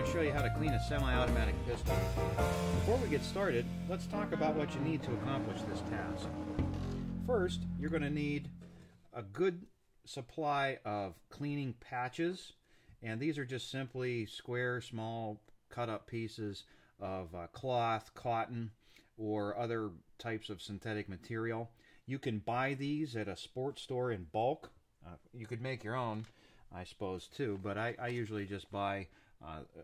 going to show you how to clean a semi-automatic pistol. Before we get started, let's talk about what you need to accomplish this task. First, you're going to need a good supply of cleaning patches, and these are just simply square, small, cut-up pieces of cloth, cotton, or other types of synthetic material. You can buy these at a sports store in bulk. You could make your own, I suppose, too, but I usually just buy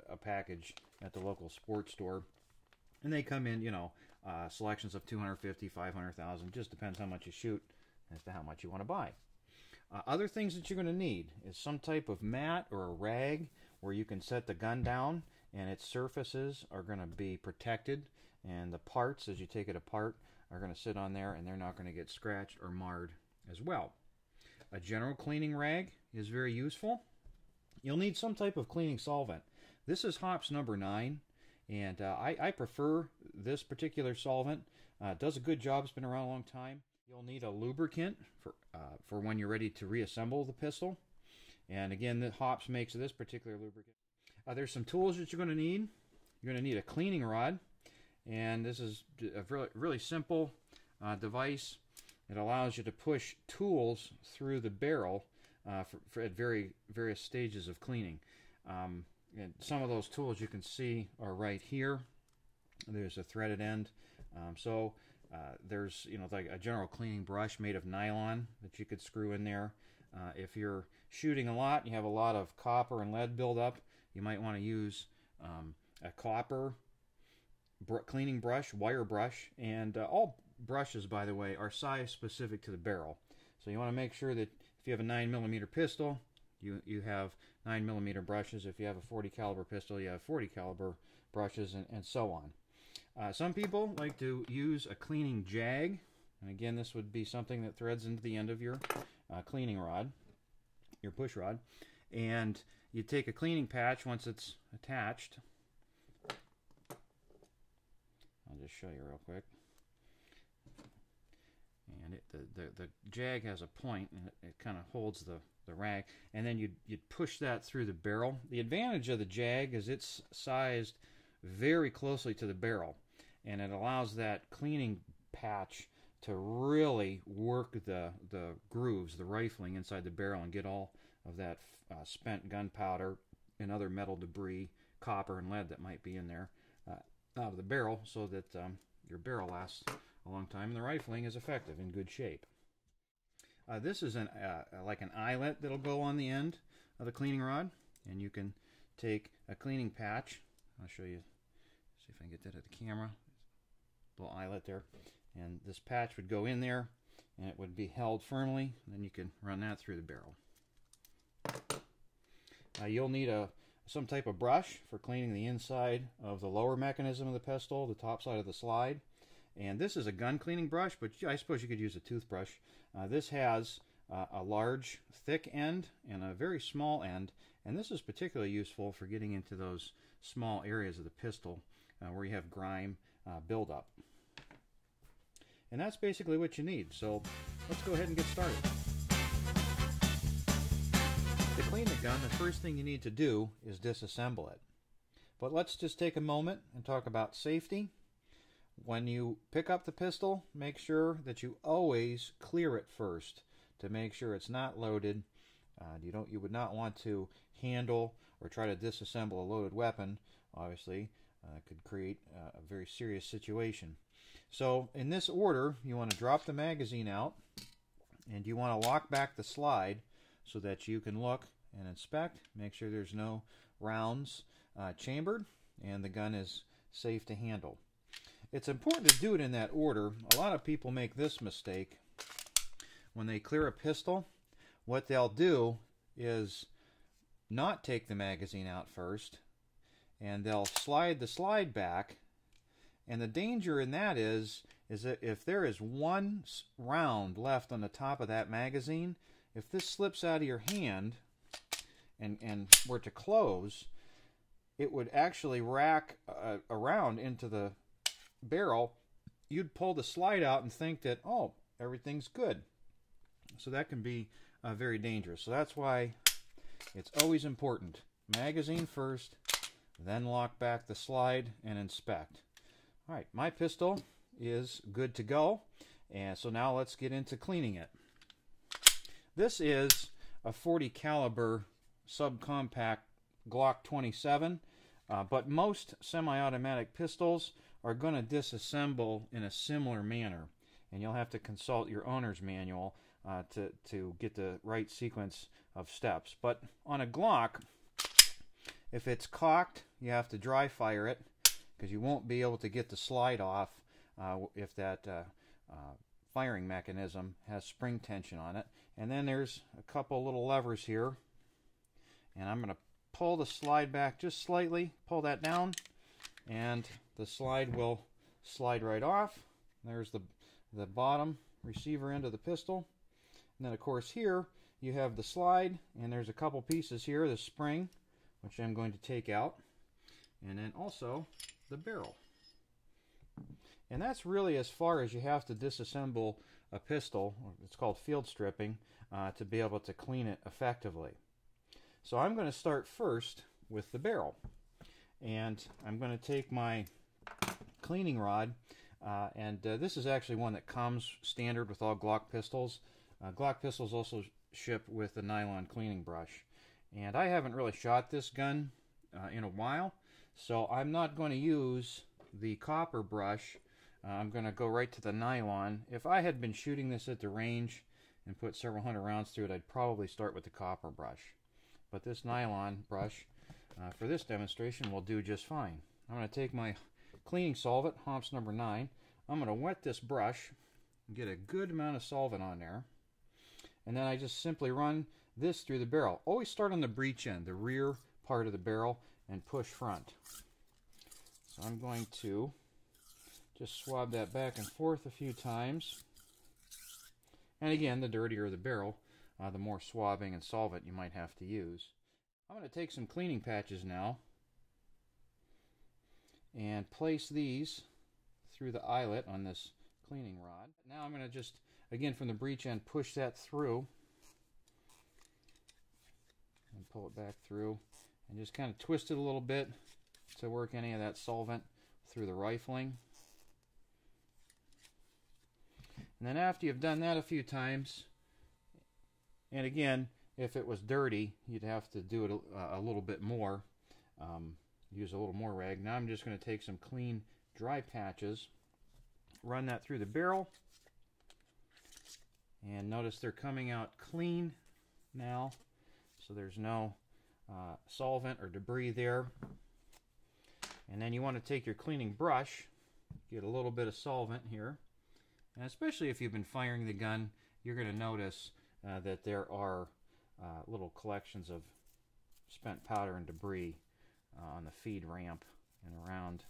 a package at the local sports store, and they come in, selections of 250, 500,000, just depends how much you shoot as to how much you want to buy. Other things that you're going to need is some type of mat or a rag where you can set the gun down and its surfaces are going to be protected, and the parts, as you take it apart, are going to sit on there and they're not going to get scratched or marred as well. A general cleaning rag is very useful. You'll need some type of cleaning solvent. This is Hops number 9, and I prefer this particular solvent. It does a good job. It's been around a long time. You'll need a lubricant for when you're ready to reassemble the pistol. And again, the Hops makes this particular lubricant. There's some tools that you're going to need. You're going to need a cleaning rod, and this is a really simple device. It allows you to push tools through the barrel at various stages of cleaning. And some of those tools you can see are right here. There's a threaded end. There's like a general cleaning brush made of nylon that you could screw in there. If you're shooting a lot and you have a lot of copper and lead buildup, you might want to use a copper cleaning brush, wire brush, and all brushes, by the way, are size specific to the barrel. So you want to make sure that if you have a 9mm pistol, you have 9mm brushes. If you have a 40 caliber pistol, you have 40 caliber brushes, and so on. Some people like to use a cleaning jag, and again, this would be something that threads into the end of your cleaning rod, your push rod, and you take a cleaning patch once it's attached. I'll just show you real quick. And the jag has a point, and it kind of holds the rag, and then you'd push that through the barrel. The advantage of the jag is it's sized very closely to the barrel, and it allows that cleaning patch to really work the grooves, the rifling inside the barrel, and get all of that spent gunpowder and other metal debris, copper and lead that might be in there out of the barrel, so that your barrel lasts a long time and the rifling is effective, in good shape. This is like an eyelet that'll go on the end of the cleaning rod, and you can take a cleaning patch. I'll show you, see if I can get that at the camera. Little eyelet there, and this patch would go in there, and it would be held firmly, and then you can run that through the barrel. You'll need some type of brush for cleaning the inside of the lower mechanism of the pistol, the top side of the slide. And this is a gun cleaning brush, but I suppose you could use a toothbrush. This has a large, thick end and a very small end, and this is particularly useful for getting into those small areas of the pistol where you have grime buildup. And that's basically what you need. So let's go ahead and get started. To clean the gun, the first thing you need to do is disassemble it. But let's just take a moment and talk about safety. When you pick up the pistol, make sure that you always clear it first to make sure it's not loaded. You would not want to handle or try to disassemble a loaded weapon. Obviously, it could create a very serious situation. So in this order, you want to drop the magazine out, and you want to lock back the slide so that you can look and inspect, make sure there's no rounds chambered, and the gun is safe to handle. It's important to do it in that order. A lot of people make this mistake. When they clear a pistol, what they'll do is not take the magazine out first, and they'll slide the slide back. And the danger in that is that if there is one round left on the top of that magazine, if this slips out of your hand and were to close, it would actually rack around into the barrel. You'd pull the slide out and think that, oh, everything's good. So that can be very dangerous. So that's why it's always important. Magazine first, then lock back the slide and inspect. All right, my pistol is good to go, and so now let's get into cleaning it. This is a .40 caliber subcompact Glock 27, but most semi-automatic pistols are going to disassemble in a similar manner, and you'll have to consult your owner's manual to get the right sequence of steps. But on a Glock, if it's cocked, you have to dry fire it, because you won't be able to get the slide off if that firing mechanism has spring tension on it. And then there's a couple little levers here, and I'm going to pull the slide back just slightly, pull that down, and the slide will slide right off. There's the bottom receiver end of the pistol. And then of course here you have the slide, and there's a couple pieces here, the spring, which I'm going to take out, and then also the barrel. And that's really as far as you have to disassemble a pistol. It's called field stripping, to be able to clean it effectively. So I'm going to start first with the barrel, and I'm going to take my cleaning rod, and this is actually one that comes standard with all Glock pistols. Glock pistols also ship with a nylon cleaning brush, and I haven't really shot this gun in a while, so I'm not going to use the copper brush. I'm going to go right to the nylon. If I had been shooting this at the range and put several hundred rounds through it, I'd probably start with the copper brush. But this nylon brush, for this demonstration, will do just fine. I'm going to take my cleaning solvent, Homps number 9. I'm going to wet this brush and get a good amount of solvent on there. And then I just simply run this through the barrel. Always start on the breech end, the rear part of the barrel, and push front. So I'm going to just swab that back and forth a few times. And again, the dirtier the barrel, the more swabbing and solvent you might have to use. I'm going to take some cleaning patches now and place these through the eyelet on this cleaning rod. Now I'm going to just, again from the breech end, push that through and pull it back through, and just kind of twist it a little bit to work any of that solvent through the rifling. And then after you've done that a few times, and again, if it was dirty, you'd have to do it a little bit more, use a little more rag. Now I'm just going to take some clean dry patches, run that through the barrel, and notice they're coming out clean now, so there's no solvent or debris there. And then you want to take your cleaning brush, get a little bit of solvent here, and especially if you've been firing the gun, you're going to notice that there are little collections of spent powder and debris on the feed ramp and around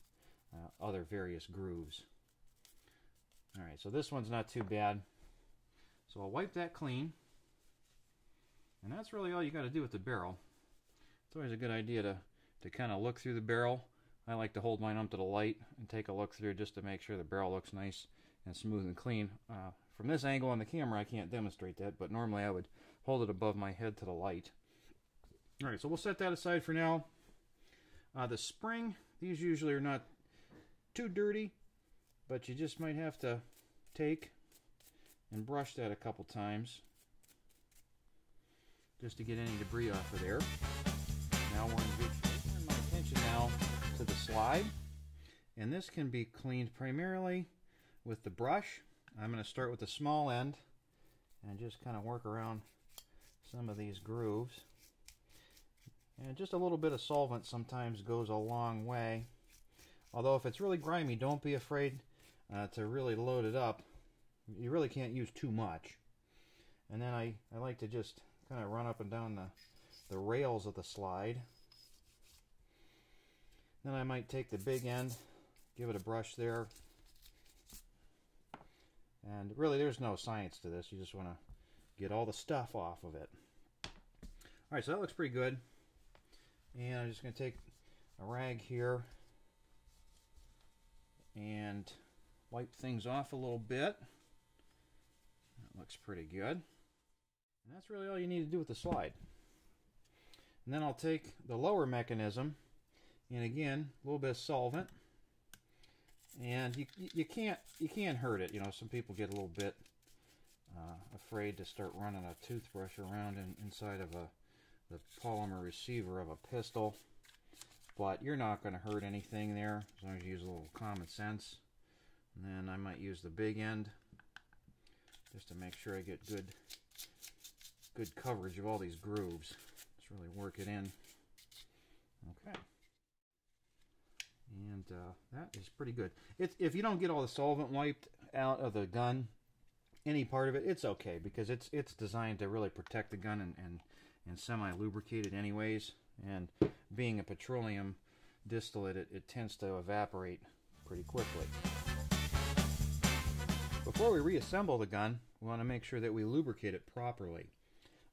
other various grooves. Alright, so this one's not too bad. So I'll wipe that clean. And that's really all you got to do with the barrel. It's always a good idea to kind of look through the barrel. I like to hold mine up to the light and take a look through just to make sure the barrel looks nice and smooth and clean. From this angle on the camera I can't demonstrate that, but normally I would hold it above my head to the light. Alright, so we'll set that aside for now. The spring, these usually are not too dirty, but you just might have to take and brush that a couple times just to get any debris off of there. Now we're in good shape. Turn my attention now to the slide, and this can be cleaned primarily with the brush. I'm going to start with the small end and just kind of work around some of these grooves. And just a little bit of solvent sometimes goes a long way. Although if it's really grimy, don't be afraid to really load it up. You really can't use too much. And then I like to just kind of run up and down the rails of the slide. Then I might take the big end, give it a brush there. And really there's no science to this. You just want to get all the stuff off of it. Alright, so that looks pretty good. And I'm just going to take a rag here and wipe things off a little bit. That looks pretty good. And that's really all you need to do with the slide. And then I'll take the lower mechanism And again, a little bit of solvent. And you can't hurt it. You know, some people get a little bit afraid to start running a toothbrush around inside of the polymer receiver of a pistol. But you're not going to hurt anything there as long as you use a little common sense. And then I might use the big end just to make sure I get good coverage of all these grooves. Let's really work it in. Okay. And that is pretty good. If you don't get all the solvent wiped out of the gun, any part of it, it's okay, because it's designed to really protect the gun and semi-lubricate it anyways. And being a petroleum distillate, it tends to evaporate pretty quickly. Before we reassemble the gun, we want to make sure that we lubricate it properly.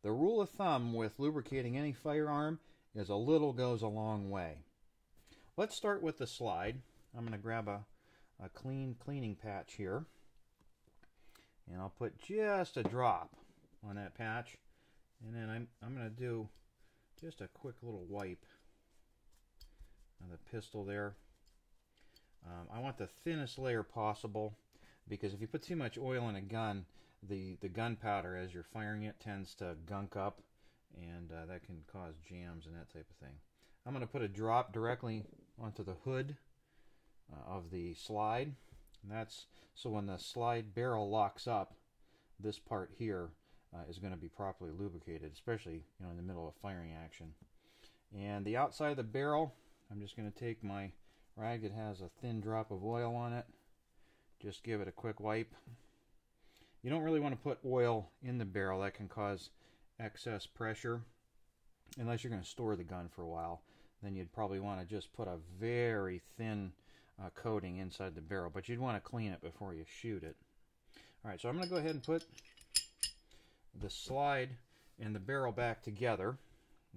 The rule of thumb with lubricating any firearm is a little goes a long way. Let's start with the slide. I'm going to grab a cleaning patch here, and I'll put just a drop on that patch, and then I'm going to do just a quick little wipe of the pistol there. I want the thinnest layer possible, because if you put too much oil in a gun, the gunpowder as you're firing it tends to gunk up, and that can cause jams and that type of thing. I'm going to put a drop directly onto the hood of the slide. And that's so when the slide barrel locks up, this part here is going to be properly lubricated, especially in the middle of firing action. And the outside of the barrel, I'm just going to take my rag that has a thin drop of oil on it. Just give it a quick wipe. You don't really want to put oil in the barrel. That can cause excess pressure. Unless you're going to store the gun for a while, then you'd probably want to just put a very thin coating inside the barrel. But you'd want to clean it before you shoot it. Alright, so I'm going to go ahead and put the slide and the barrel back together.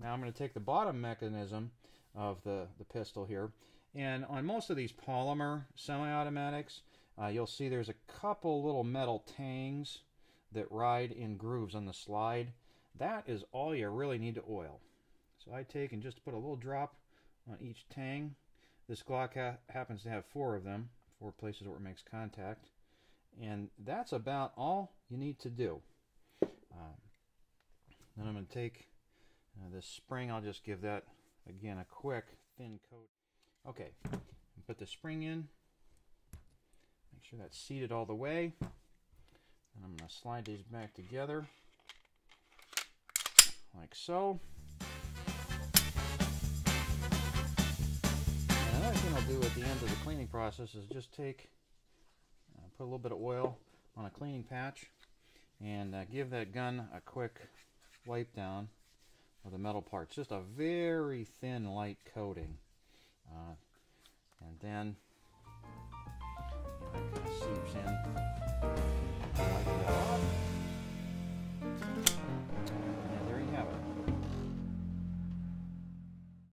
Now I'm going to take the bottom mechanism of the pistol here, and on most of these polymer semi-automatics, you'll see there's a couple little metal tangs that ride in grooves on the slide. That is all you really need to oil. So I take and just put a little drop on each tang. This Glock happens to have 4 of them, 4 places where it makes contact, and that's about all you need to do. Then I'm going to take this spring. I'll just give that again a quick thin coat. Okay, put the spring in. Make sure that's seated all the way. And I'm going to slide these back together like so. And another thing I'll do at the end of the cleaning process is just take, put a little bit of oil on a cleaning patch and give that gun a quick wipe down of the metal parts. Just a very thin, light coating. And then it kind of seeps in.